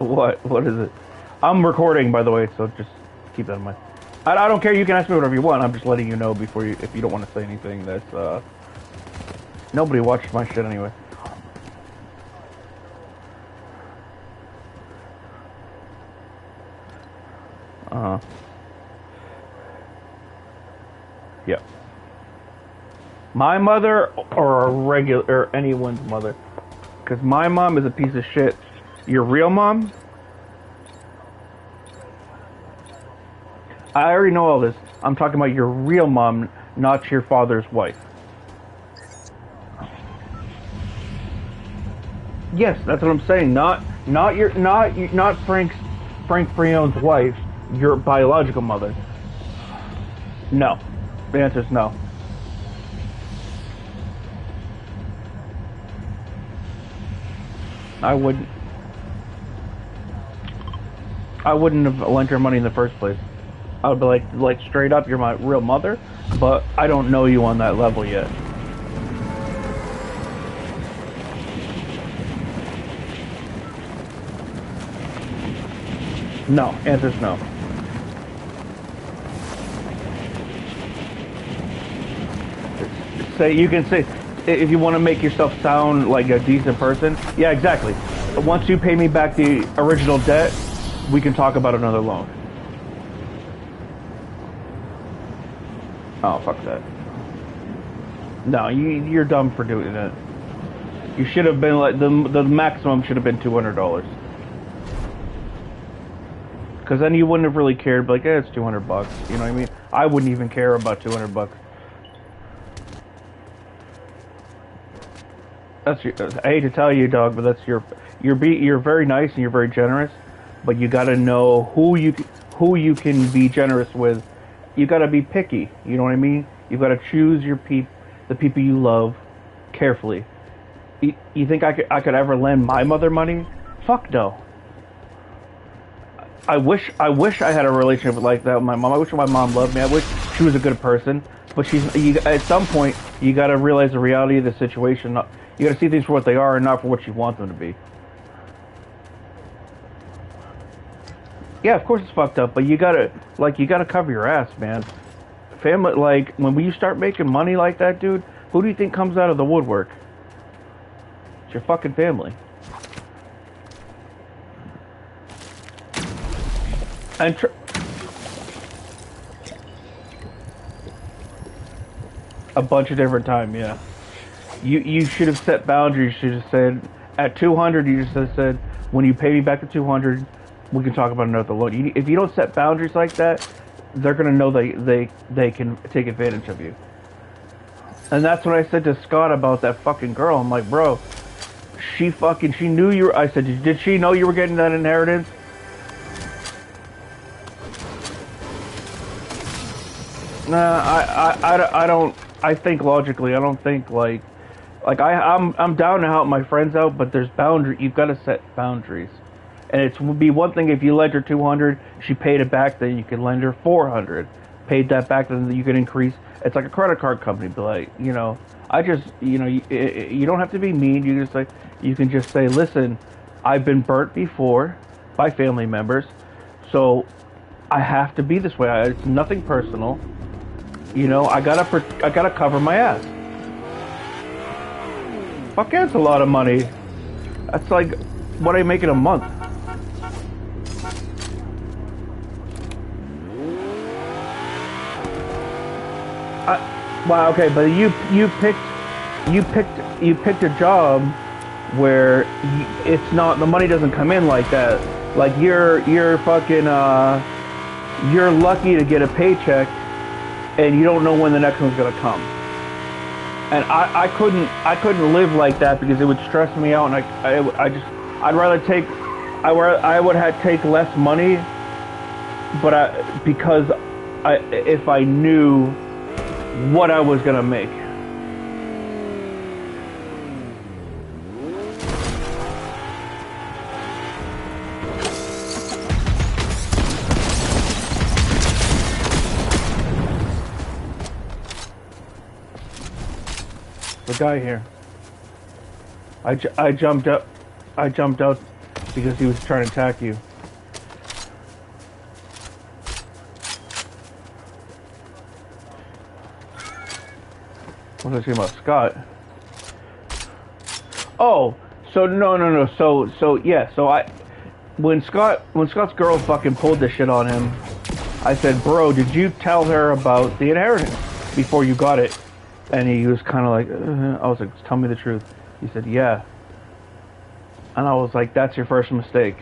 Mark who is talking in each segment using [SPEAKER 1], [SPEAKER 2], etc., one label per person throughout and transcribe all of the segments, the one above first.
[SPEAKER 1] What? What is it? I'm recording, by the way, so just keep that in mind. I don't care. You can ask me whatever you want. I'm just letting you know before you, if you don't want to say anything. That's nobody watches my shit anyway. Yeah. My mother or a regular or anyone's mother, because my mom is a piece of shit. Your real mom? I already know all this. I'm talking about your real mom, not your father's wife. Yes, that's what I'm saying. Not Frank Frione's wife, your biological mother. No. The answer is no. I wouldn't have lent her money in the first place. I would be like straight up, you're my real mother, but I don't know you on that level yet. No, answer's no. You can say, if you want to make yourself sound like a decent person, yeah, exactly. Once you pay me back the original debt, we can talk about another loan. Oh, fuck that. No, you're dumb for doing it. You should have been like, the maximum should have been $200. Because then you wouldn't have really cared, but like, it's $200. You know what I mean? I wouldn't even care about $200. That's your, I hate to tell you, dog, but that's you're very nice and you're very generous, but you got to know who you can be generous with. You got to be picky. You know what I mean? You've got to choose the people you love carefully. You think I could ever lend my mother money? Fuck no. I wish I had a relationship like that with my mom. I wish my mom loved me. I wish she was a good person. But at some point, you got to realize the reality of the situation. You got to see things for what they are and not for what you want them to be. Yeah, of course it's fucked up, but you gotta cover your ass, man. Family, like, when you start making money like that, dude, who do you think comes out of the woodwork? It's your fucking family. And a bunch of different time, yeah. You should have set boundaries. You should have said, at 200, you just have said, when you pay me back the 200, we can talk about another loan. If you don't set boundaries like that, they're gonna know they can take advantage of you. And that's what I said to Scott about that fucking girl. I'm like, bro, she knew you were. I said, did she know you were getting that inheritance? Nah, I don't. I think logically. I don't think like I'm down to help my friends out, but there's boundary. You've got to set boundaries. And it would be one thing if you lent her 200, she paid it back, then you can lend her 400. Paid that back, then you can increase. It's like a credit card company, but like, you know, you don't have to be mean. You can just say, listen, I've been burnt before by family members, so I have to be this way. It's nothing personal. You know, I gotta cover my ass. Fuck yeah, it's a lot of money. That's like what I make in a month. Wow, okay, but you picked a job where it's not, the money doesn't come in like that. Like you're fucking you're lucky to get a paycheck, and you don't know when the next one's gonna come. And I couldn't live like that because it would stress me out, and I'd rather take take less money, but if I knew what I was gonna make. The guy here. I jumped out because he was trying to attack you. What's I saying about Scott? Oh, so no. So yeah. So when Scott's girl fucking pulled this shit on him, I said, bro, did you tell her about the inheritance before you got it? And he was kind of like, I was like, tell me the truth. He said, yeah. And I was like, that's your first mistake.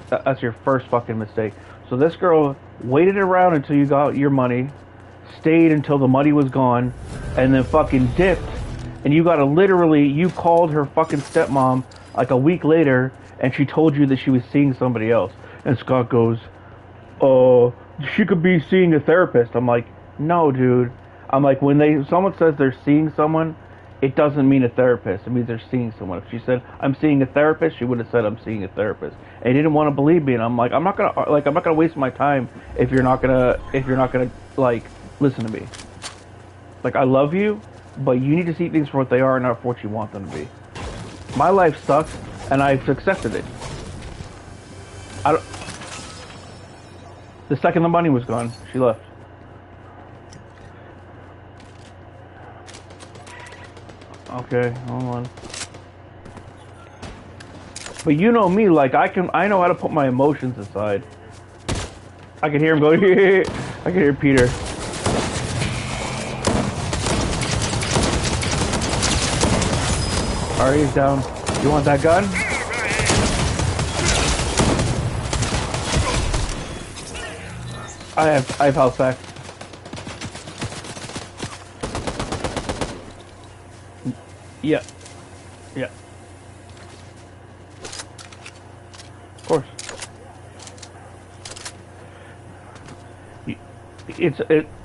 [SPEAKER 1] That's your first fucking mistake. So this girl waited around until you got your money, stayed until the money was gone, and then fucking dipped. And you gotta literally, you called her fucking stepmom like a week later, and she told you that she was seeing somebody else. And Scott goes, she could be seeing a therapist. I'm like, no, dude. I'm like, when someone says they're seeing someone, it doesn't mean a therapist. It means they're seeing someone. If she said, I'm seeing a therapist, she would have said, I'm seeing a therapist. And he didn't want to believe me. And I'm like, I'm not gonna waste my time if you're not gonna, like, listen to me. Like, I love you, but you need to see things for what they are, not for what you want them to be. My life sucks, and I've accepted it. The second the money was gone, she left. Okay, hold on. But you know me, like I know how to put my emotions aside. I can hear him go, I can hear Peter. Alright, he's down. You want that gun? I have health back. Yeah. Yeah. Of course.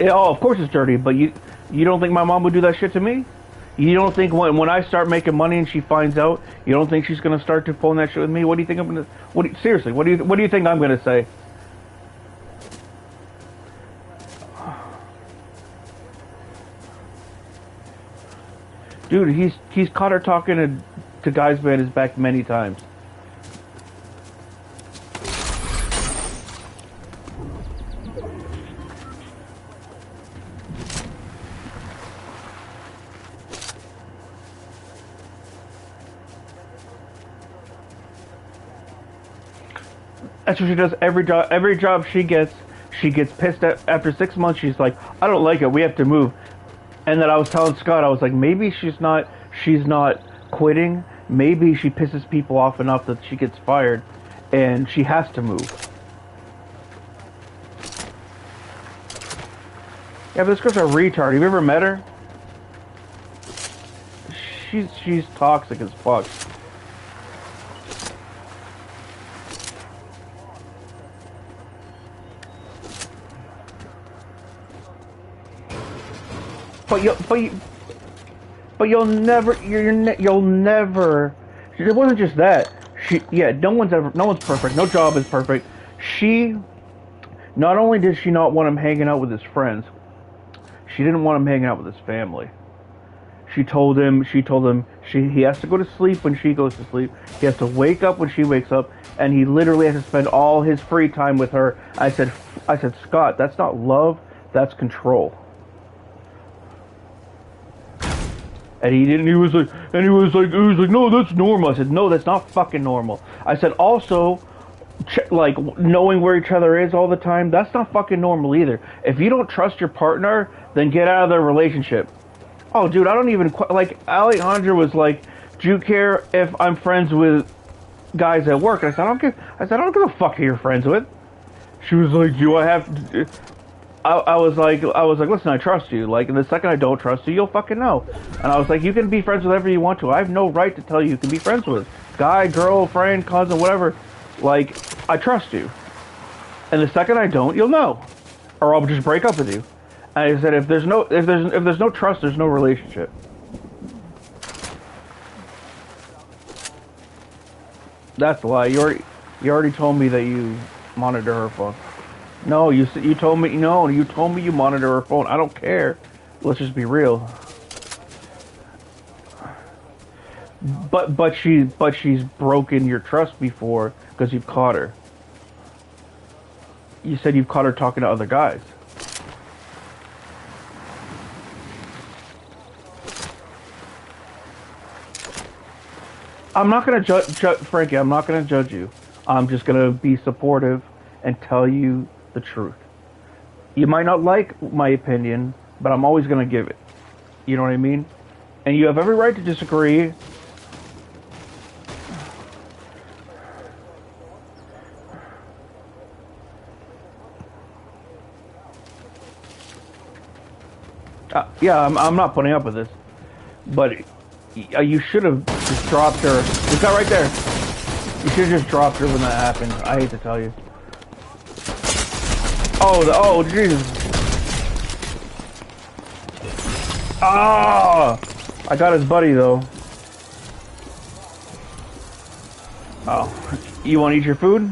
[SPEAKER 1] Oh, of course it's dirty, but you don't think my mom would do that shit to me? You don't think when I start making money and she finds out, you don't think she's gonna start to phone that shit with me? What do you think I'm gonna? Seriously, what do you think I'm gonna say? Dude, he's caught her talking to guys behind his back many times. That's what she does every job. Every job she gets pissed at. After 6 months, she's like, I don't like it. We have to move. And then I was telling Scott, I was like, maybe she's not quitting. Maybe she pisses people off enough that she gets fired, and she has to move. Yeah, but this girl's a retard. Have you ever met her? She's toxic as fuck. But you'll never. You'll never. It wasn't just that. No one's perfect. No job is perfect. She, not only did she not want him hanging out with his friends, she didn't want him hanging out with his family. She told him he has to go to sleep when she goes to sleep. He has to wake up when she wakes up, and he literally has to spend all his free time with her. I said, Scott, that's not love. That's control. And he was like, no, that's normal. I said, no, that's not fucking normal. I said, also, like, knowing where each other is all the time, that's not fucking normal either. If you don't trust your partner, then get out of their relationship. Oh, dude, I don't even, like, Alejandra was like, do you care if I'm friends with guys at work? And I said, I don't give a fuck who you're friends with. She was like, do I have to... I was like, listen, I trust you. Like, the second I don't trust you, you'll fucking know. And I was like, you can be friends with whoever you want to. I have no right to tell you can be friends with. Guy, girl, friend, cousin, whatever. Like, I trust you. And the second I don't, you'll know. Or I'll just break up with you. And I said, if there's no trust, there's no relationship. That's a lie. You already told me that you monitor her phone. No, you told me you monitor her phone. I don't care. Let's just be real. but she's broken your trust before because you've caught her. You said you've caught her talking to other guys. I'm not gonna judge, Frankie. I'm not gonna judge you. I'm just gonna be supportive and tell you the truth. You might not like my opinion, but I'm always gonna give it. You know what I mean? And you have every right to disagree. Yeah, I'm not putting up with this, but you should have just dropped her. It's that right there. You should have just dropped her when that happened. I hate to tell you. Oh, Jesus. Ah! I got his buddy, though. Oh. You want to eat your food?